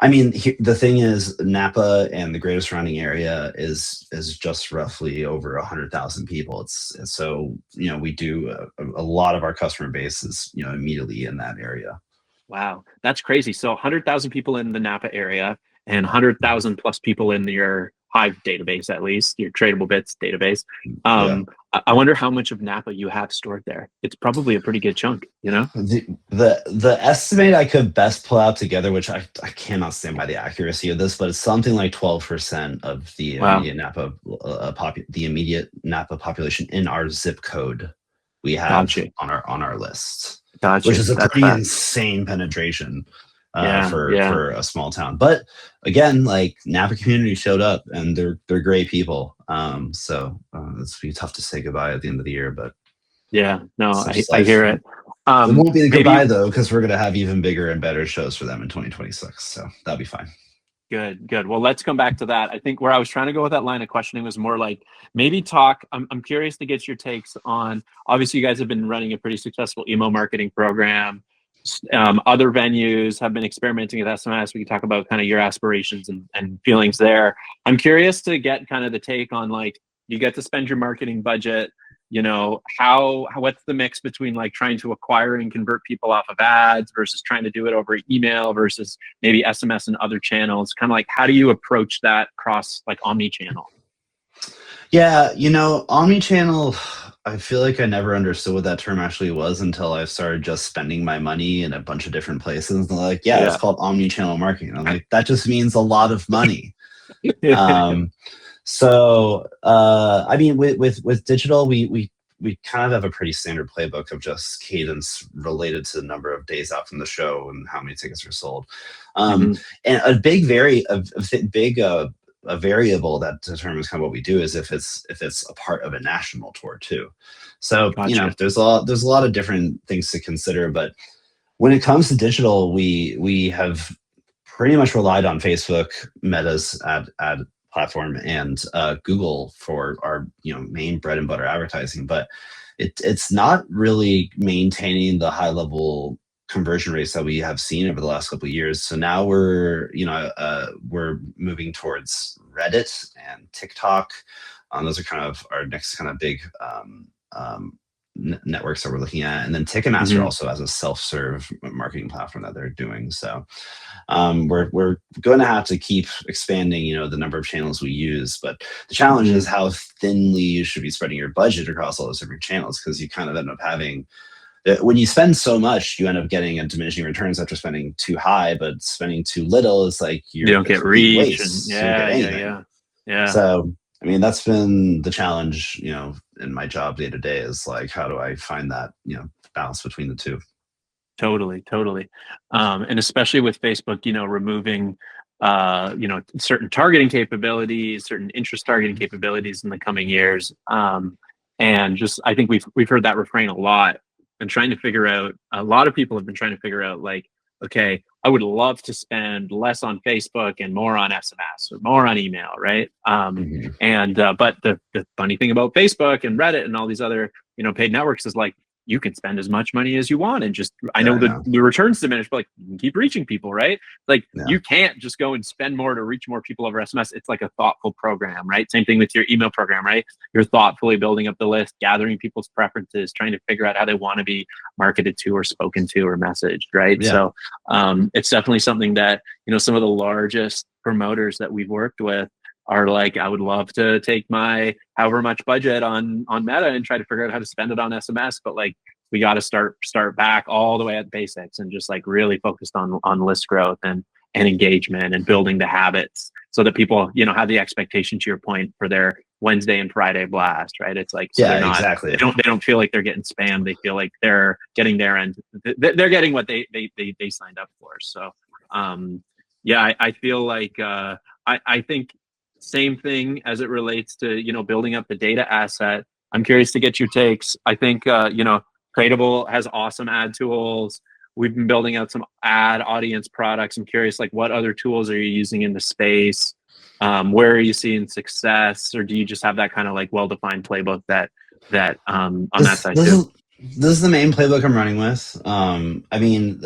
I mean, the thing is, Napa and the greater surrounding area is just roughly over 100,000 people. So we do a lot of our customer base is immediately in that area. Wow, that's crazy. So 100,000 people in the Napa area and 100,000 plus people in your Hive database, at least your tradable bits database. I wonder how much of Napa you have stored there. It's probably a pretty good chunk, The estimate I could best pull out together, which I cannot stand by the accuracy of this, but it's something like 12% of the immediate Napa Napa population in our zip code we have on our list, which is a pretty insane penetration. For a small town, but again, like Napa community showed up and they're great people. So it's be tough to say goodbye at the end of the year, but I hear it. It won't be the goodbye though, because we're gonna have even bigger and better shows for them in 2026. So that'll be fine. Good. Well, let's come back to that. I think where I was trying to go with that line of questioning was more like maybe talk. I'm curious to get your takes on. Obviously, you guys have been running a pretty successful emo marketing program. Other venues have been experimenting with SMS. We can talk about kind of your aspirations and feelings there. I'm curious to get kind of the take on like, you get to spend your marketing budget, what's the mix between like trying to acquire and convert people off of ads versus trying to do it over email versus maybe SMS and other channels? Kind of like, how do you approach that cross like omni-channel? Yeah, omni-channel, I feel like I never understood what that term actually was until I started just spending my money in a bunch of different places. And they're like, it's called omni-channel marketing. And I'm like, that just means a lot of money. I mean, with digital, we kind of have a pretty standard playbook of just cadence related to the number of days out from the show and how many tickets are sold. And a big a variable that determines kind of what we do is if it's a part of a national tour too. So there's a lot of different things to consider, but when it comes to digital, we have pretty much relied on Facebook, Meta's ad platform, and Google for our main bread and butter advertising, but it's not really maintaining the high level conversion rates that we have seen over the last couple of years. So now we're moving towards Reddit and TikTok. Those are kind of our next kind of big networks that we're looking at. And then Ticketmaster also has a self-serve marketing platform that they're doing. So we're going to have to keep expanding, the number of channels we use. But the challenge is how thinly you should be spreading your budget across all those different channels, because you kind of end up having when you spend so much, you end up getting a diminishing returns after spending too high, but spending too little is like You don't get it's complete reach, and waste. You don't get anything. yeah. So, I mean, that's been the challenge, in my job day to day is like, how do I find that, balance between the two? Totally, totally. And especially with Facebook, removing, certain targeting capabilities, certain interest targeting capabilities in the coming years. And just, I think we've heard that refrain a lot, and trying to figure out, a lot of people have been trying to figure out, like, okay, I would love to spend less on Facebook and more on SMS or more on email, right? Mhm. But the funny thing about Facebook and Reddit and all these other, paid networks is, like, you can spend as much money as you want, and just, I Yeah, know I know. the returns diminish, but, like, you can keep reaching people, right? Like, Yeah. you can't just go and spend more to reach more people over SMS. It's like a thoughtful program, right? Same thing with your email program, right? You're thoughtfully building up the list, gathering people's preferences, trying to figure out how they want to be marketed to or spoken to or messaged, right? Yeah. So it's definitely something that, some of the largest promoters that we've worked with are like, I would love to take my however much budget on Meta and try to figure out how to spend it on SMS, but, like, we got to start back all the way at basics, and just, like, really focused on list growth and engagement and building the habits, so that people, have the expectation, to your point, for their Wednesday and Friday blast, right? It's like, so Yeah, they're not, exactly. they don't feel like they're getting spammed. They feel like they're getting their end. They're getting what they signed up for. So yeah, I feel like I think same thing as it relates to, building up the data asset. I'm curious to get your takes. I think Creatable has awesome ad tools. We've been building out some ad audience products. I'm curious, like, what other tools are you using in the space? Where are you seeing success, or do you just have that kind of, like, well-defined playbook that on that side too? This is the main playbook I'm running with. I mean,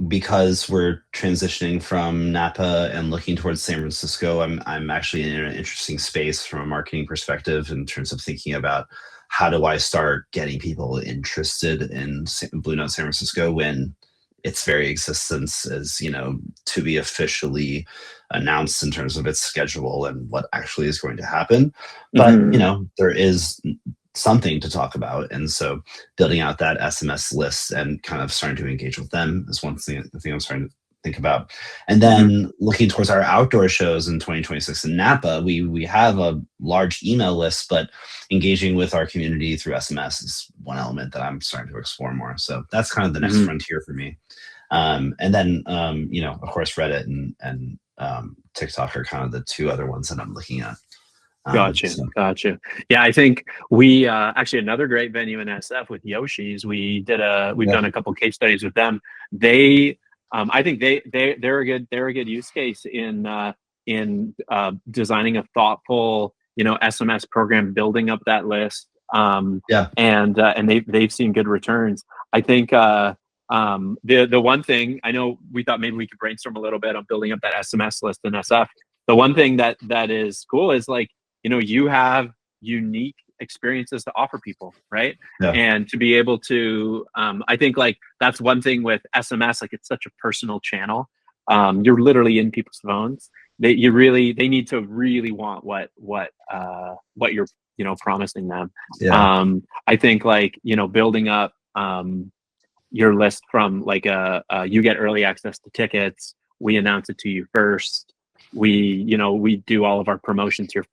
because we're transitioning from Napa and looking towards San Francisco, I'm actually in an interesting space from a marketing perspective in terms of thinking about how do I start getting people interested in Blue Note San Francisco when its very existence is, to be officially announced in terms of its schedule and what actually is going to happen. But, there is something to talk about. And so building out that SMS list and kind of starting to engage with them is one thing, the thing I'm starting to think about. And then looking towards our outdoor shows in 2026 in Napa, we have a large email list, but engaging with our community through SMS is one element that I'm starting to explore more. So that's kind of the next frontier for me. And then, of course, Reddit and TikTok are kind of the two other ones that I'm looking at. Gotcha. Yeah, I think we actually, another great venue in SF with Yoshi's. We've done a couple case studies with them. They, I think they're a good use case in designing a thoughtful, SMS program, building up that list. And they've seen good returns. I think the one thing, I know we thought maybe we could brainstorm a little bit on building up that SMS list in SF. The one thing that is cool is, like, you have unique experiences to offer people, right? Yeah. And to be able to, I think, like, that's one thing with SMS, like, it's such a personal channel. You're literally in people's phones. They need to really want what you're, promising them. Yeah. I think, like, building up your list from, like, you get early access to tickets. We announce it to you first. We do all of our promotions, your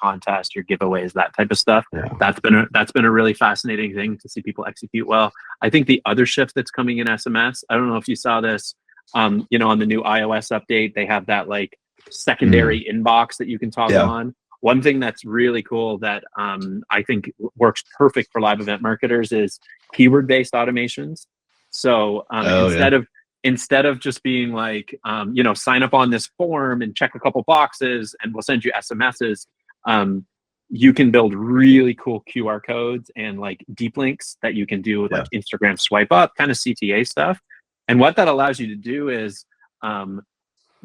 contest, your giveaways, that type of stuff. Yeah. That's been a really fascinating thing to see people execute well. I think the other shift that's coming in SMS, I don't know if you saw this, on the new iOS update, they have that, like, secondary inbox that you can toggle on. One thing that's really cool that I think works perfect for live event marketers is keyword-based automations. So instead of just being like, sign up on this form and check a couple boxes and we'll send you SMSs, you can build really cool QR codes and, like, deep links that you can do with like Instagram swipe up, kind of CTA stuff. And what that allows you to do is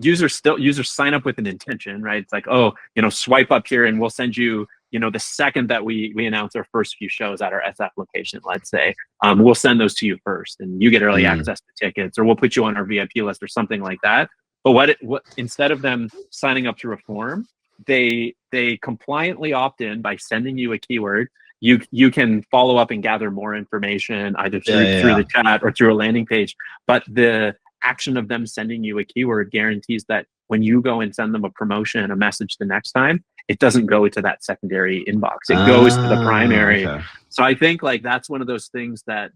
users sign up with an intention, right? It's like, oh, swipe up here and we'll send you, the second that we announce our first few shows at our SF location, let's say, we'll send those to you first and you get early access to tickets, or we'll put you on our VIP list or something like that. But what instead of them signing up through a form, they compliantly opt in by sending you a keyword. you can follow up and gather more information either through the chat or through a landing page. But the action of them sending you a keyword guarantees that when you go and send them a promotion, a message the next time, it doesn't go to that secondary inbox. It goes to the primary. Okay. So I think like that's one of those things that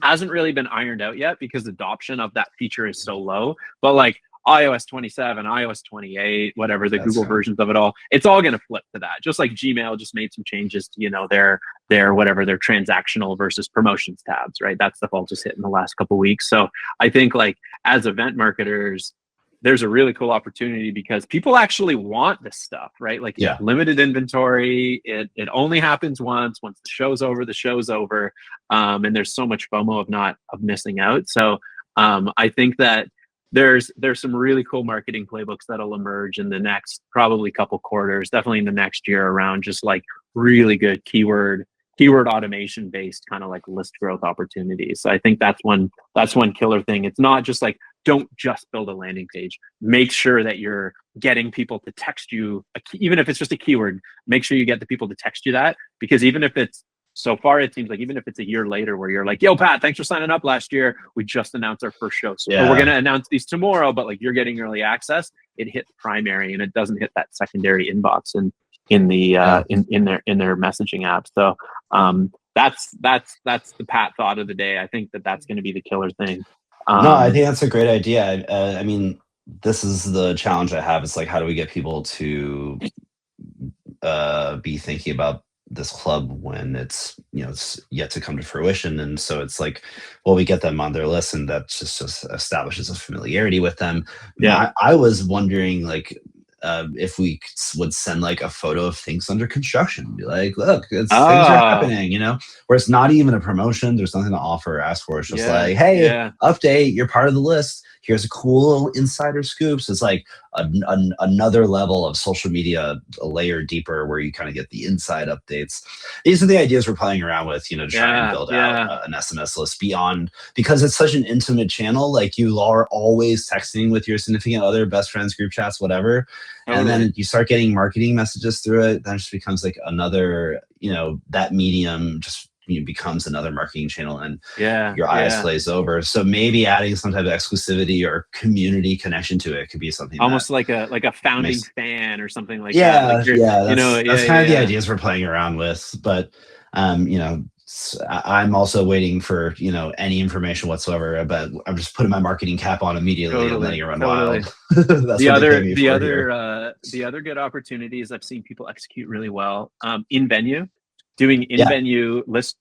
hasn't really been ironed out yet because adoption of that feature is so low. But like iOS 27, iOS 28, whatever the Google versions of it all, it's all going to flip to that. Just like Gmail just made some changes to, you know, their whatever their transactional versus promotions tabs, right? That stuff all just hit in the last couple of weeks. So I think like as event marketers, there's a really cool opportunity because people actually want this stuff, right? Like limited inventory, it only happens once the show's over, the show's over. And there's so much FOMO of missing out. So I think that there's some really cool marketing playbooks that'll emerge in the next probably couple quarters, definitely in the next year, around just like really good keyword automation based kind of like list growth opportunities. So I think that's one killer thing. It's not just like, don't just build a landing page. Make sure that you're getting people to text you, even if it's just a keyword, make sure you get the people to text you that, because even if it's, so far it seems like even if it's a year later where you're like, yo, Pat, thanks for signing up last year. We just announced our first show. So we're going to announce these tomorrow, but like you're getting early access. It hit primary and it doesn't hit that secondary inbox in their messaging app. So that's the Pat thought of the day. I think that's going to be the killer thing. No, I think that's a great idea. I mean, this is the challenge I have. It's like, how do we get people to be thinking about this club when it's, you know, it's yet to come to fruition? And so it's like, well, we get them on their list and that just establishes a familiarity with them. Yeah. I was wondering, like, if we would send like a photo of things under construction, be like, look, things are happening, you know, where it's not even a promotion. There's nothing to offer or ask for. It's just like, hey, update, you're part of the list. Here's a cool insider scoops. It's like another level of social media, a layer deeper, where you kind of get the inside updates. These are the ideas we're playing around with, you know, to try and build out an SMS list beyond, because it's such an intimate channel. Like, you are always texting with your significant other, best friends, group chats, whatever. And then you start getting marketing messages through it. Then it just becomes like another, you know, that medium just becomes another marketing channel, and your eyes glaze over. So maybe adding some type of exclusivity or community connection to it could be something almost like a founding fan or something like that. Like that's kind of the ideas we're playing around with. But you know, I'm also waiting for, you know, any information whatsoever. But I'm just putting my marketing cap on immediately and letting it run wild. The other good opportunities I've seen people execute really well in venue. Doing in-venue list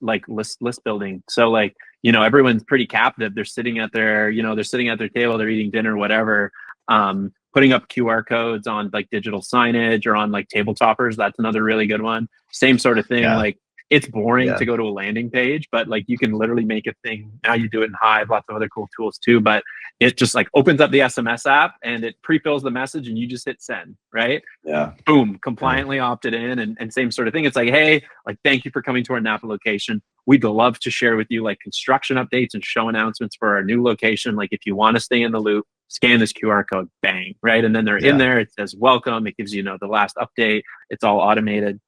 building. So like, you know, everyone's pretty captive. They're sitting at their table, they're eating dinner, whatever. Putting up QR codes on like digital signage or on like table toppers. That's another really good one. Same sort of thing. Like, it's boring to go to a landing page, but like you can literally make a thing. Now you do it in Hive, lots of other cool tools too, but it just like opens up the SMS app and it pre-fills the message and you just hit send, right? Yeah. Boom, compliantly opted in, and same sort of thing. It's like, hey, like, thank you for coming to our Napa location. We'd love to share with you like construction updates and show announcements for our new location. Like, if you want to stay in the loop, scan this QR code, bang, right? And then they're in there, it says welcome, it gives you know the last update, it's all automated.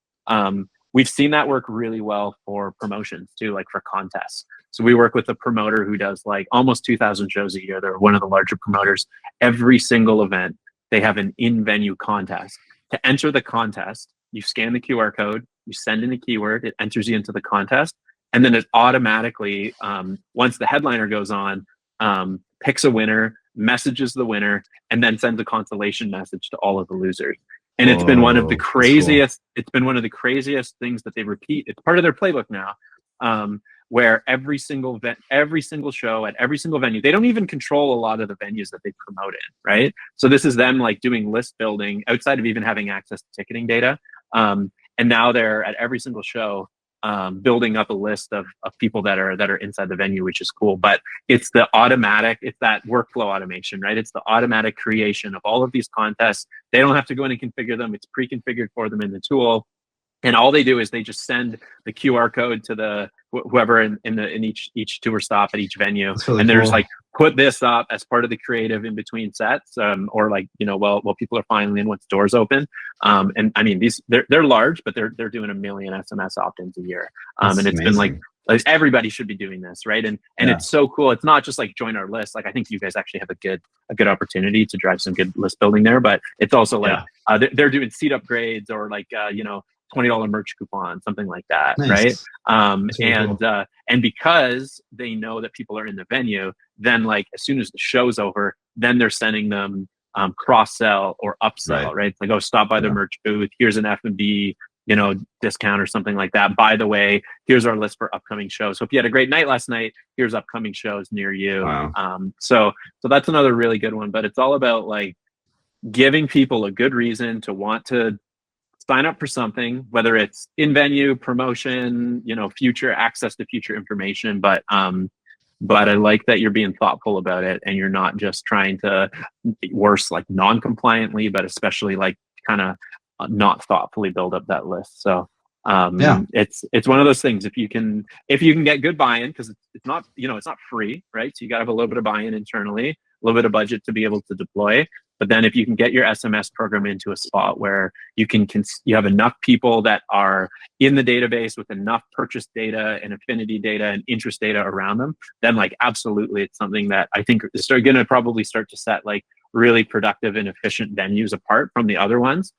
We've seen that work really well for promotions too, like for contests. So we work with a promoter who does like almost 2,000 shows a year. They're one of the larger promoters. Every single event, they have an in-venue contest. To enter the contest, you scan the QR code, you send in a keyword, it enters you into the contest, and then it automatically, once the headliner goes on, picks a winner, messages the winner, and then sends a consolation message to all of the losers. And it's been one of the craziest. Cool. It's been one of the craziest things that they repeat. It's part of their playbook now, where every single show at every single venue, they don't even control a lot of the venues that they promote in, right? So this is them like doing list building outside of even having access to ticketing data. And now they're at every single show building up a list of people that are inside the venue, which is cool. But it's that workflow automation, right? It's the automatic creation of all of these contests. They don't have to go in and configure them. It's pre-configured for them in the tool. And all they do is they just send the QR code to whoever in each tour stop at each venue, That's really and there's cool. like put this up as part of the creative in between sets, or like while people are finally in once doors open. And I mean they're large, but they're doing 1 million SMS opt-ins a year, That's and it's been amazing. like everybody should be doing this, right? And Yeah. it's so cool. It's not just like join our list. Like I think you guys actually have a good opportunity to drive some good list building there, but it's also like they're doing seat upgrades or like $20 merch coupon, something like that, Nice. right? Really cool. And because they know that people are in the venue, then like as soon as the show's over, then they're sending them cross sell or upsell, right? It's like, oh, stop by the merch booth. Here's an F&B discount or something like that. By the way, here's our list for upcoming shows. So if you had a great night last night, here's upcoming shows near you. Wow. So that's another really good one. But it's all about like giving people a good reason to want to sign up for something, whether it's in venue promotion, future access to future information. But I like that you're being thoughtful about it, and you're not just trying to worse like non-compliantly, but especially like kind of not thoughtfully build up that list. So it's one of those things. If you can get good buy-in, because it's not it's not free, right? So you got to have a little bit of buy-in internally, a little bit of budget to be able to deploy. But then if you can get your SMS program into a spot where you have enough people that are in the database with enough purchase data and affinity data and interest data around them, then like absolutely it's something that I think is going to probably start to set like really productive and efficient venues apart from the other ones.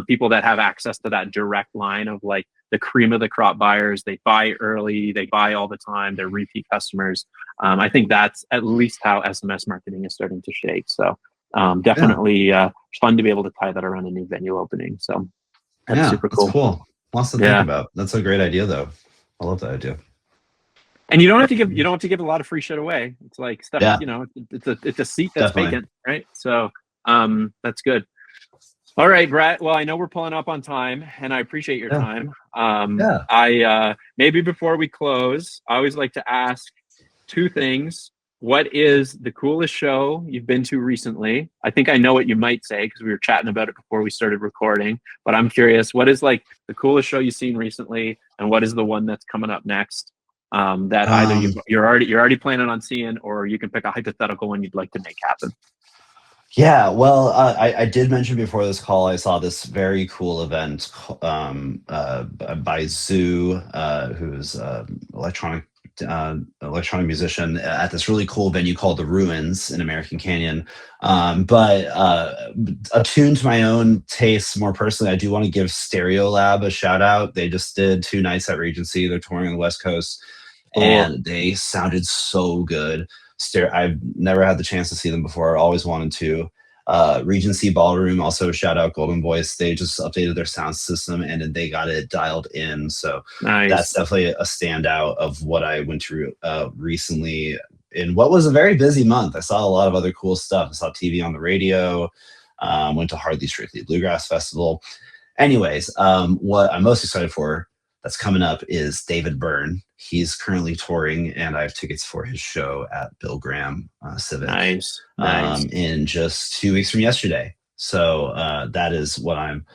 People that have access to that direct line of like the cream of the crop buyers, they buy early, they buy all the time, they're repeat customers. I think that's at least how SMS marketing is starting to shake. So definitely fun to be able to tie that around a new venue opening. So that's super cool. That's cool. Lots to think about. That's a great idea though. I love that idea. And you don't have to give a lot of free shit away. It's like stuff, it's a seat that's vacant, right? So that's good. All right, Brett. Well, I know we're pulling up on time, and I appreciate your time. I maybe before we close, I always like to ask two things. What is the coolest show you've been to recently? I think I know what you might say because we were chatting about it before we started recording, but I'm curious, what is like the coolest show you've seen recently, and what is the one that's coming up next that either you're already planning on seeing, or you can pick a hypothetical one you'd like to make happen? Yeah, well, I did mention before this call, I saw this very cool event by Zoo, who's electronic musician at this really cool venue called The Ruins in American Canyon. But attuned to my own tastes more personally, I do want to give Stereolab a shout out. They just did 2 nights at Regency. They're touring on the West Coast, and they sounded so good. I've never had the chance to see them before. I always wanted to. Regency Ballroom, also shout out Golden Voice. They just updated their sound system and they got it dialed in. So that's definitely a standout of what I went to recently in what was a very busy month. I saw a lot of other cool stuff. I saw TV on the radio, went to Hardly Strictly Bluegrass Festival. Anyways, what I'm most excited for that's coming up is David Byrne. He's currently touring, and I have tickets for his show at Bill Graham Civic. Nice. In just 2 weeks from yesterday. So that is what I'm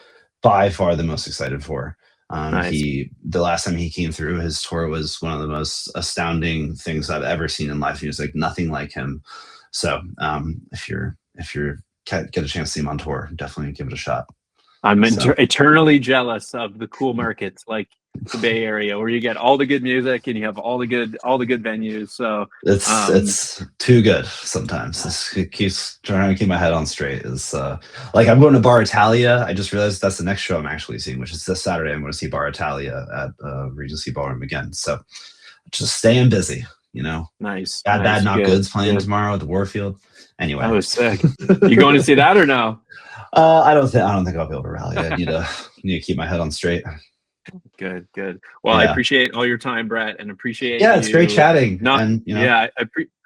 by far the most excited for. The last time he came through, his tour was one of the most astounding things I've ever seen in live music. Nothing like him. So if you get a chance to see him on tour, definitely give it a shot. I'm eternally jealous of the cool markets like the Bay Area, where you get all the good music and you have all the good venues. So it's too good sometimes. It keeps trying to keep my head on straight. Is like I'm going to Bar Italia. I just realized that's the next show I'm actually seeing, which is this Saturday. I'm going to see Bar Italia at Regency Ballroom again. So just staying busy, Nice. Bad Bad Not Good's playing tomorrow at the Warfield. Anyway, that was sick. You going to see that or no? I don't think I'll be able to rally. I need to keep my head on straight. Good. Well, I appreciate all your time, Brett, and appreciate it's great chatting. I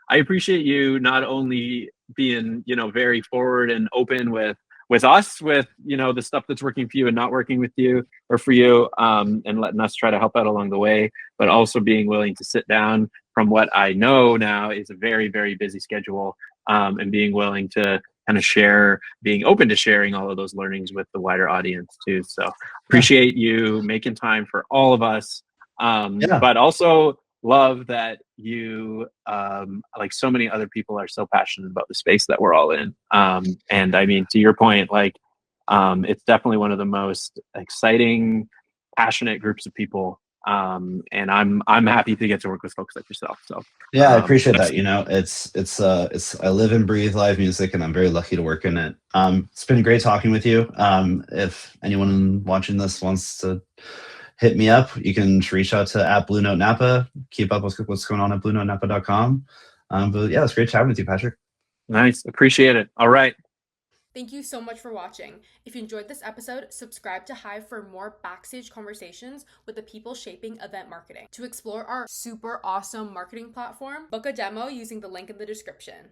appreciate you not only being very forward and open with us, with the stuff that's working for you and not working with you or for you, and letting us try to help out along the way, but also being willing to sit down from what I know now is a very, very busy schedule, and being willing to kind of being open to sharing all of those learnings with the wider audience too. So appreciate you making time for all of us. Yeah. But also love that you, like so many other people, are so passionate about the space that we're all in. And I mean, to your point, like, it's definitely one of the most exciting, passionate groups of people. And I'm happy to get to work with folks like yourself. So Yeah, I appreciate that's that. You know, it's I live and breathe live music, and I'm very lucky to work in it. It's been great talking with you. If anyone watching this wants to hit me up, you can reach out to at Blue Note Napa. Keep up with what's going on at BlueNoteNapa.com. But yeah, it's great chatting with you, Patrick. nice. Appreciate it. All right. Thank you so much for watching. If you enjoyed this episode, subscribe to Hive for more backstage conversations with the people shaping event marketing. To explore our super awesome marketing platform, book a demo using the link in the description.